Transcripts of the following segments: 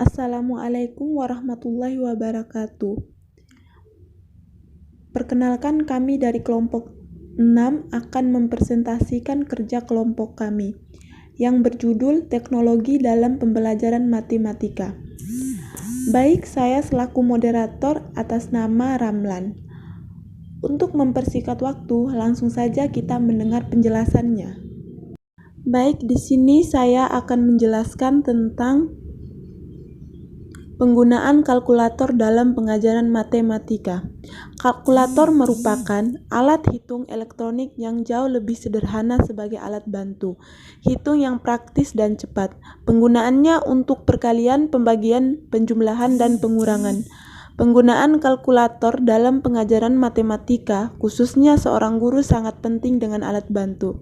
Assalamualaikum warahmatullahi wabarakatuh. Perkenalkan, kami dari kelompok 6 akan mempresentasikan kerja kelompok kami yang berjudul Teknologi dalam Pembelajaran Matematika. Baik, saya selaku moderator atas nama Ramlan. Untuk mempersingkat waktu, langsung saja kita mendengar penjelasannya. Baik, di sini saya akan menjelaskan tentang penggunaan kalkulator dalam pengajaran matematika. Kalkulator merupakan alat hitung elektronik yang jauh lebih sederhana sebagai alat bantu hitung yang praktis dan cepat. Penggunaannya untuk perkalian, pembagian, penjumlahan, dan pengurangan. Penggunaan kalkulator dalam pengajaran matematika, khususnya seorang guru, sangat penting dengan alat bantu.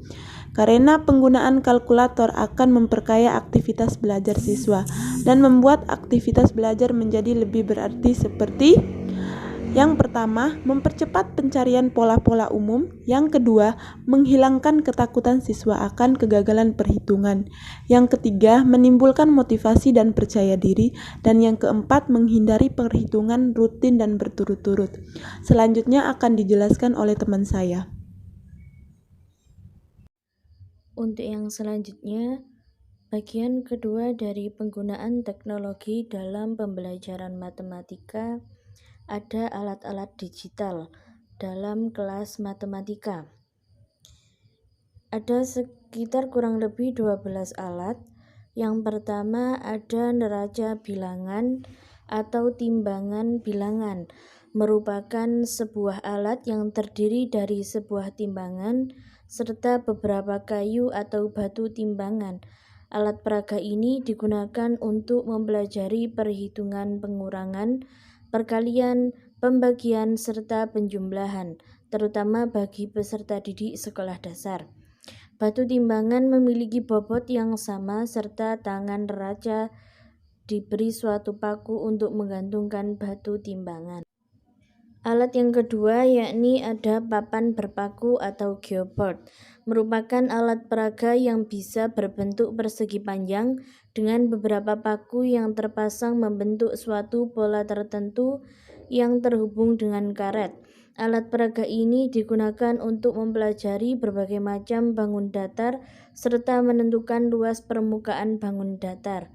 Karena penggunaan kalkulator akan memperkaya aktivitas belajar siswa dan membuat aktivitas belajar menjadi lebih berarti seperti: yang pertama, mempercepat pencarian pola-pola umum. Yang kedua, menghilangkan ketakutan siswa akan kegagalan perhitungan. Yang ketiga, menimbulkan motivasi dan percaya diri. Dan yang keempat, menghindari perhitungan rutin dan berturut-turut. Selanjutnya akan dijelaskan oleh teman saya. Untuk yang selanjutnya, bagian kedua dari penggunaan teknologi dalam pembelajaran matematika, ada alat-alat digital dalam kelas matematika. Ada sekitar kurang lebih 12 alat. Yang pertama ada neraca bilangan atau timbangan bilangan, merupakan sebuah alat yang terdiri dari sebuah timbangan serta beberapa kayu atau batu timbangan. Alat peraga ini digunakan untuk mempelajari perhitungan pengurangan, perkalian, pembagian, serta penjumlahan, terutama bagi peserta didik sekolah dasar. Batu timbangan memiliki bobot yang sama serta tangan neraca diberi suatu paku untuk menggantungkan batu timbangan. Alat yang kedua yakni ada papan berpaku atau geoboard, merupakan alat peraga yang bisa berbentuk persegi panjang dengan beberapa paku yang terpasang membentuk suatu pola tertentu yang terhubung dengan karet. Alat peraga ini digunakan untuk mempelajari berbagai macam bangun datar serta menentukan luas permukaan bangun datar.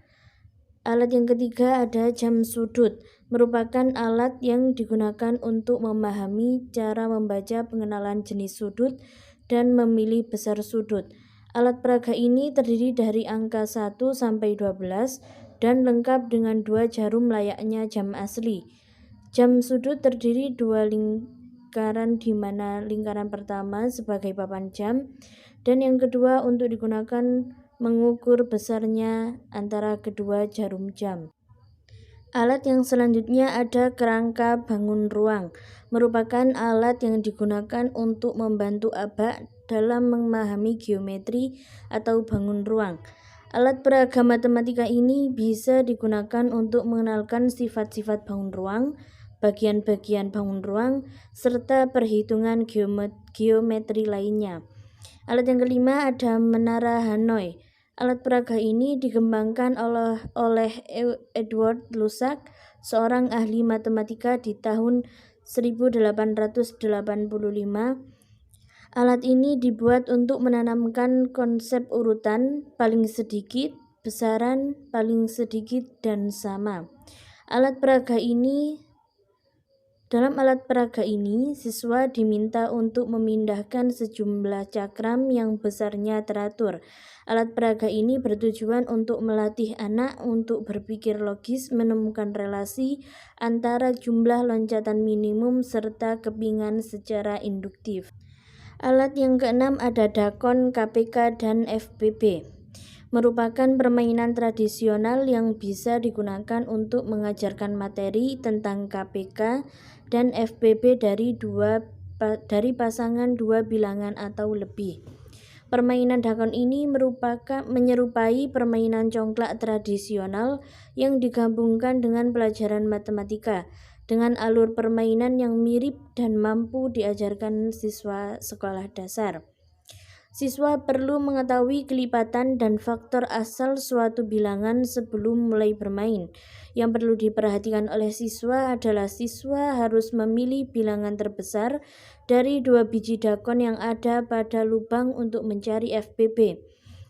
Alat yang ketiga ada jam sudut, merupakan alat yang digunakan untuk memahami cara membaca pengenalan jenis sudut dan memilih besar sudut. Alat peraga ini terdiri dari angka 1 sampai 12 dan lengkap dengan 2 jarum layaknya jam asli. Jam sudut terdiri 2 lingkaran, di mana lingkaran pertama sebagai papan jam dan yang kedua untuk digunakan mengukur besarnya antara kedua jarum jam. Alat yang selanjutnya ada kerangka bangun ruang, merupakan alat yang digunakan untuk membantu abak dalam memahami geometri atau bangun ruang. Alat peraga matematika ini bisa digunakan untuk mengenalkan sifat-sifat bangun ruang, bagian-bagian bangun ruang, serta perhitungan geometri lainnya. Alat yang kelima ada menara Hanoi. Alat peraga ini dikembangkan oleh Edward Lusak, seorang ahli matematika di tahun 1885. Alat ini dibuat untuk menanamkan konsep urutan, paling sedikit, besaran, paling sedikit, dan sama. Dalam alat peraga ini, siswa diminta untuk memindahkan sejumlah cakram yang besarnya teratur. Alat peraga ini bertujuan untuk melatih anak untuk berpikir logis, menemukan relasi antara jumlah loncatan minimum serta kepingan secara induktif. Alat yang keenam ada dakon, KPK, dan FPB. Merupakan permainan tradisional yang bisa digunakan untuk mengajarkan materi tentang KPK dan FPB dari pasangan 2 bilangan atau lebih. Permainan dakon ini menyerupai permainan congklak tradisional yang digabungkan dengan pelajaran matematika dengan alur permainan yang mirip dan mampu diajarkan siswa sekolah dasar. Siswa perlu mengetahui kelipatan dan faktor asal suatu bilangan sebelum mulai bermain. Yang perlu diperhatikan oleh siswa adalah siswa harus memilih bilangan terbesar dari 2 biji dakon yang ada pada lubang untuk mencari FBB.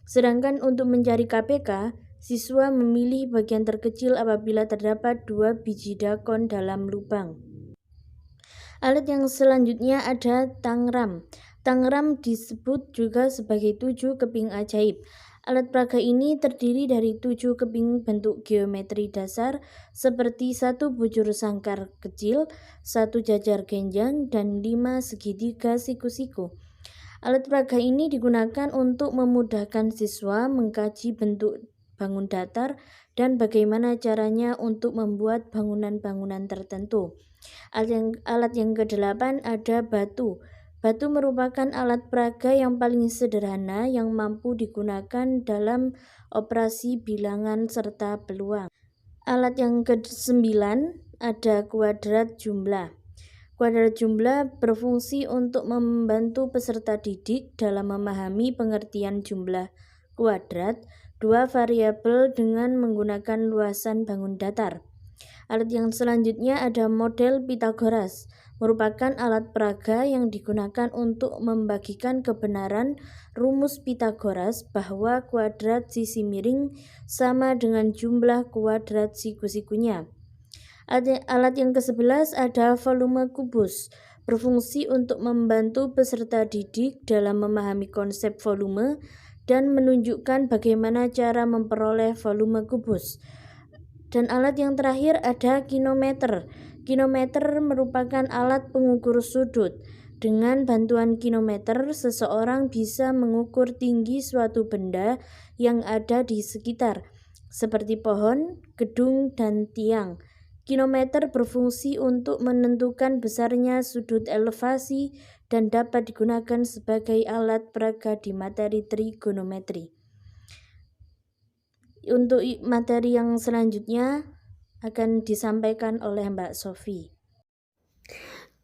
Sedangkan untuk mencari KPK, siswa memilih bagian terkecil apabila terdapat 2 biji dakon dalam lubang. Alat yang selanjutnya ada tangram. Tangram disebut juga sebagai 7 keping ajaib. Alat peraga ini terdiri dari 7 keping bentuk geometri dasar seperti 1 bujur sangkar kecil, 1 jajar genjang, dan 5 segitiga siku-siku. Alat peraga ini digunakan untuk memudahkan siswa mengkaji bentuk bangun datar dan bagaimana caranya untuk membuat bangunan-bangunan tertentu. Alat yang ke-8 ada batu. Batu merupakan alat peraga yang paling sederhana yang mampu digunakan dalam operasi bilangan serta peluang. Alat yang ke-9 ada kuadrat jumlah. Kuadrat jumlah berfungsi untuk membantu peserta didik dalam memahami pengertian jumlah kuadrat, 2 variabel dengan menggunakan luasan bangun datar. Alat yang selanjutnya ada model Pythagoras, merupakan alat peraga yang digunakan untuk membagikan kebenaran rumus Pythagoras bahwa kuadrat sisi miring sama dengan jumlah kuadrat siku-sikunya. Alat yang ke-11 ada volume kubus, berfungsi untuk membantu peserta didik dalam memahami konsep volume dan menunjukkan bagaimana cara memperoleh volume kubus. Dan alat yang terakhir ada kilometer. Kilometer merupakan alat pengukur sudut. Dengan bantuan kilometer, seseorang bisa mengukur tinggi suatu benda yang ada di sekitar, seperti pohon, gedung, dan tiang. Kilometer berfungsi untuk menentukan besarnya sudut elevasi dan dapat digunakan sebagai alat peraga di materi trigonometri. Untuk materi yang selanjutnya akan disampaikan oleh Mbak Sofi.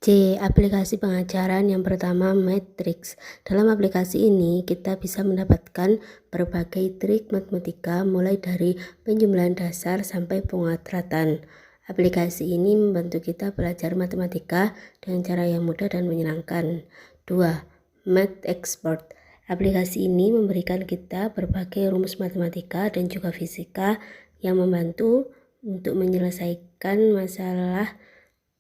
C. Aplikasi pengajaran yang pertama, Matrix. Dalam aplikasi ini, kita bisa mendapatkan berbagai trik matematika mulai dari penjumlahan dasar sampai penguadratan. Aplikasi ini membantu kita belajar matematika dengan cara yang mudah dan menyenangkan. 2. Math Expert. Aplikasi ini memberikan kita berbagai rumus matematika dan juga fisika yang membantu untuk menyelesaikan masalah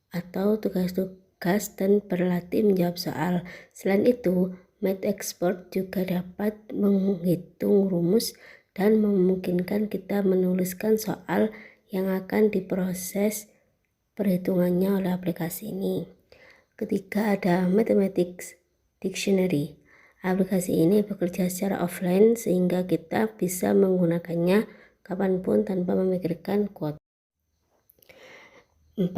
atau tugas-tugas dan berlatih menjawab soal. Selain itu, Math Expert juga dapat menghitung rumus dan memungkinkan kita menuliskan soal yang akan diproses perhitungannya oleh aplikasi ini. Ketiga ada Mathematics Dictionary. Aplikasi ini bekerja secara offline sehingga kita bisa menggunakannya kapanpun tanpa memikirkan kuota. 4.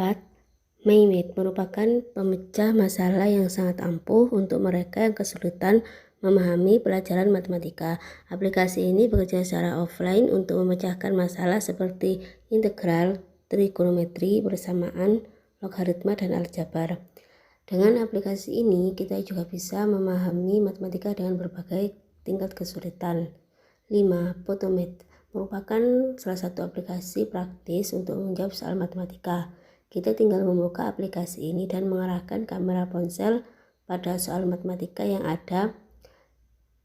MyMath merupakan pemecah masalah yang sangat ampuh untuk mereka yang kesulitan memahami pelajaran matematika. Aplikasi ini bekerja secara offline untuk memecahkan masalah seperti integral, trigonometri, persamaan, logaritma, dan aljabar. Dengan aplikasi ini, kita juga bisa memahami matematika dengan berbagai tingkat kesulitan. 5. Photomath merupakan salah satu aplikasi praktis untuk menjawab soal matematika. Kita tinggal membuka aplikasi ini dan mengarahkan kamera ponsel pada soal matematika yang ada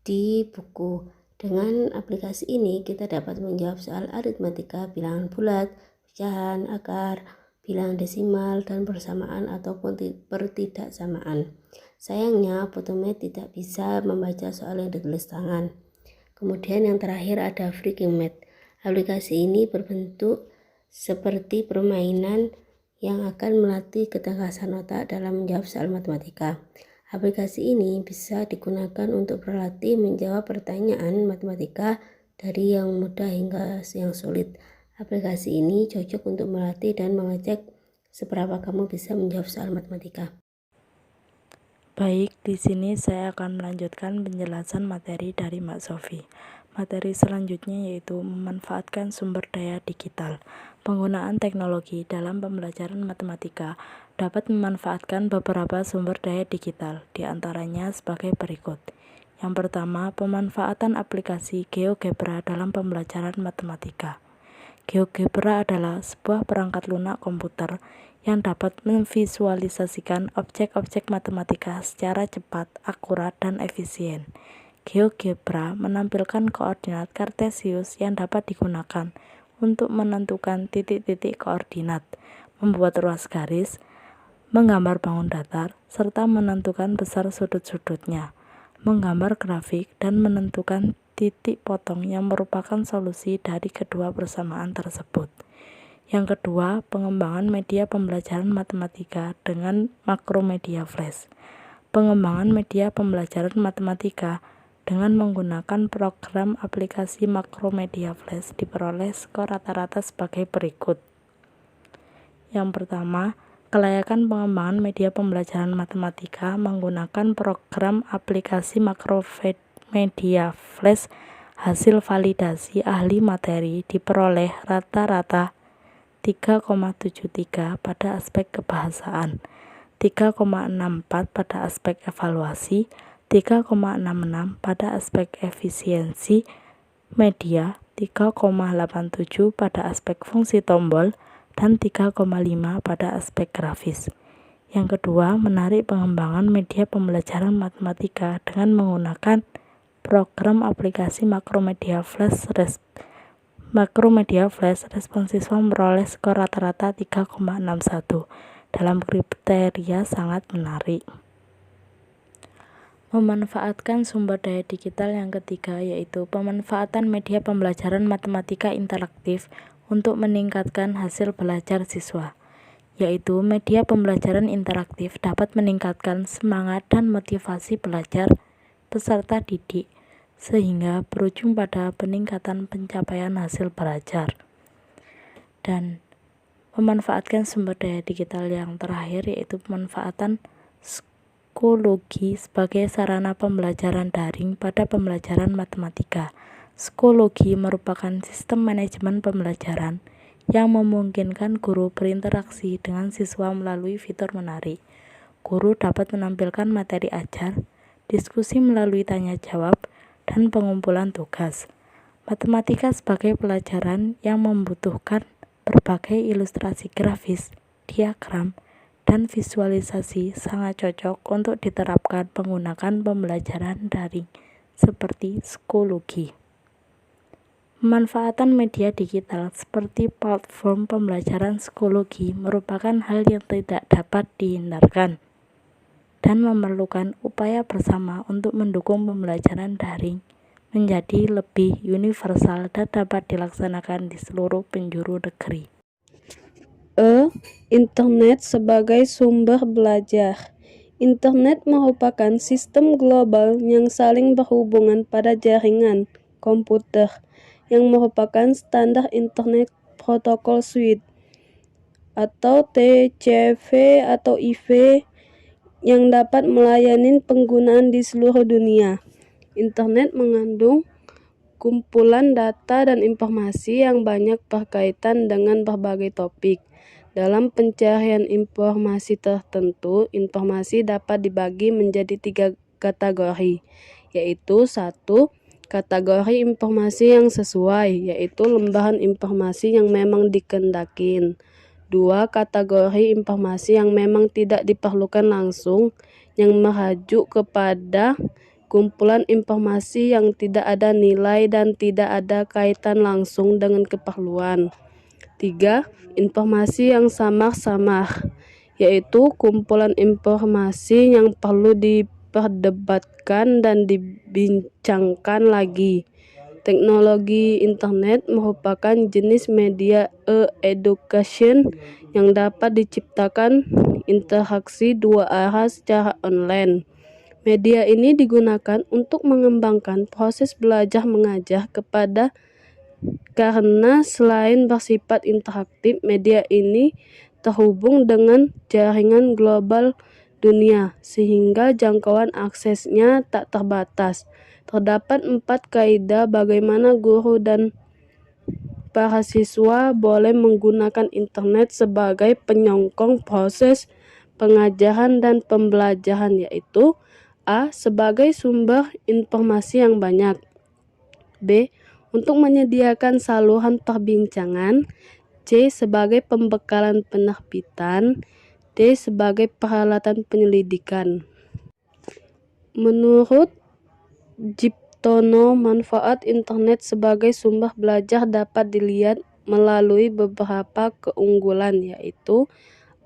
di buku. Dengan aplikasi ini, kita dapat menjawab soal aritmatika, bilangan bulat, pecahan, akar, bilangan desimal, dan persamaan ataupun pertidaksamaan. Sayangnya, Photomath tidak bisa membaca soal yang ditulis tangan. Kemudian yang terakhir ada FreakingMath. Aplikasi ini berbentuk seperti permainan yang akan melatih kecerdasan otak dalam menjawab soal matematika. Aplikasi ini bisa digunakan untuk berlatih menjawab pertanyaan matematika dari yang mudah hingga yang sulit. Aplikasi ini cocok untuk melatih dan mengecek seberapa kamu bisa menjawab soal matematika. Baik, di sini saya akan melanjutkan penjelasan materi dari Mbak Sofi. Materi selanjutnya yaitu memanfaatkan sumber daya digital. Penggunaan teknologi dalam pembelajaran matematika dapat memanfaatkan beberapa sumber daya digital, di antaranya sebagai berikut. Yang pertama, pemanfaatan aplikasi GeoGebra dalam pembelajaran matematika. GeoGebra adalah sebuah perangkat lunak komputer yang dapat memvisualisasikan objek-objek matematika secara cepat, akurat, dan efisien. GeoGebra menampilkan koordinat kartesius yang dapat digunakan untuk menentukan titik-titik koordinat, membuat ruas garis, menggambar bangun datar, serta menentukan besar sudut-sudutnya, menggambar grafik, dan menentukan titik potong yang merupakan solusi dari kedua persamaan tersebut. Yang kedua, pengembangan media pembelajaran matematika dengan Makromedia Flash. Pengembangan media pembelajaran matematika dengan menggunakan program aplikasi Makromedia Flash diperoleh skor rata-rata sebagai berikut. Yang pertama, kelayakan pengembangan media pembelajaran matematika menggunakan program aplikasi Makromedia Flash hasil validasi ahli materi diperoleh rata-rata 3,73 pada aspek kebahasaan, 3,64 pada aspek evaluasi, 3,66 pada aspek efisiensi media, 3,87 pada aspek fungsi tombol, dan 3,5 pada aspek grafis. Yang kedua, menarik pengembangan media pembelajaran matematika dengan menggunakan program aplikasi Makromedia Flash. Makromedia Flash responsiswa memperoleh skor rata-rata 3,61 dalam kriteria sangat menarik. Memanfaatkan sumber daya digital yang ketiga yaitu pemanfaatan media pembelajaran matematika interaktif untuk meningkatkan hasil belajar siswa. Yaitu media pembelajaran interaktif dapat meningkatkan semangat dan motivasi belajar peserta didik, sehingga berujung pada peningkatan pencapaian hasil belajar. Dan memanfaatkan sumber daya digital yang terakhir yaitu pemanfaatan Skologi sebagai sarana pembelajaran daring pada pembelajaran matematika. Skologi merupakan sistem manajemen pembelajaran yang memungkinkan guru berinteraksi dengan siswa melalui fitur menarik. Guru dapat menampilkan materi ajar, diskusi melalui tanya jawab, dan pengumpulan tugas. Matematika sebagai pelajaran yang membutuhkan berbagai ilustrasi grafis, diagram, dan visualisasi sangat cocok untuk diterapkan menggunakan pembelajaran daring seperti Skologi. Pemanfaatan media digital seperti platform pembelajaran Skologi merupakan hal yang tidak dapat dihindarkan dan memerlukan upaya bersama untuk mendukung pembelajaran daring menjadi lebih universal dan dapat dilaksanakan di seluruh penjuru negeri. Internet sebagai sumber belajar. Internet merupakan sistem global yang saling berhubungan pada jaringan komputer yang merupakan standar Internet Protocol Suite atau TCP atau IP yang dapat melayani penggunaan di seluruh dunia. Internet mengandung kumpulan data dan informasi yang banyak berkaitan dengan berbagai topik. Dalam pencarian informasi tertentu, informasi dapat dibagi menjadi 3 kategori, yaitu 1. Kategori informasi yang sesuai, yaitu lembaran informasi yang memang dikehendakin. 2. Kategori informasi yang memang tidak diperlukan langsung, yang merujuk kepada kumpulan informasi yang tidak ada nilai dan tidak ada kaitan langsung dengan keperluan. 3. Informasi yang samar-samar, yaitu kumpulan informasi yang perlu diperdebatkan dan dibincangkan lagi. Teknologi internet merupakan jenis media e-education yang dapat diciptakan interaksi dua arah secara online. Media ini digunakan untuk mengembangkan proses belajar mengajar karena selain bersifat interaktif, media ini terhubung dengan jaringan global dunia sehingga jangkauan aksesnya tak terbatas. Terdapat 4 kaidah bagaimana guru dan para siswa boleh menggunakan internet sebagai penyokong proses pengajaran dan pembelajaran, yaitu A. Sebagai sumber informasi yang banyak. B. Untuk menyediakan saluran perbincangan. C. Sebagai pembekalan penerbitan. D. Sebagai peralatan penyelidikan. Menurut Jiptono, manfaat internet sebagai sumber belajar dapat dilihat melalui beberapa keunggulan, yaitu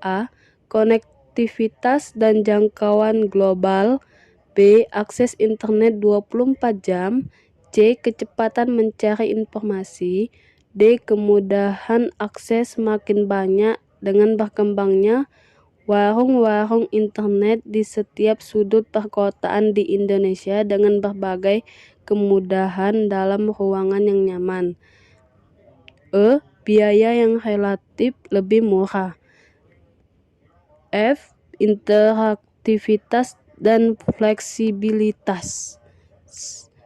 A. Konektivitas dan jangkauan global. B. Akses internet 24 jam. C. Kecepatan mencari informasi. D. Kemudahan akses makin banyak dengan berkembangnya warung-warung internet di setiap sudut perkotaan di Indonesia dengan berbagai kemudahan dalam ruangan yang nyaman. E. Biaya yang relatif lebih murah. F. Interaktivitas dan fleksibilitas.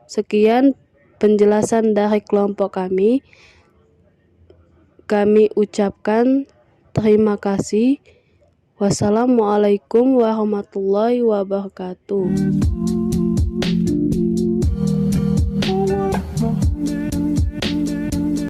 Sekian penjelasan dari kelompok kami. Kami ucapkan terima kasih. Wassalamualaikum warahmatullahi wabarakatuh.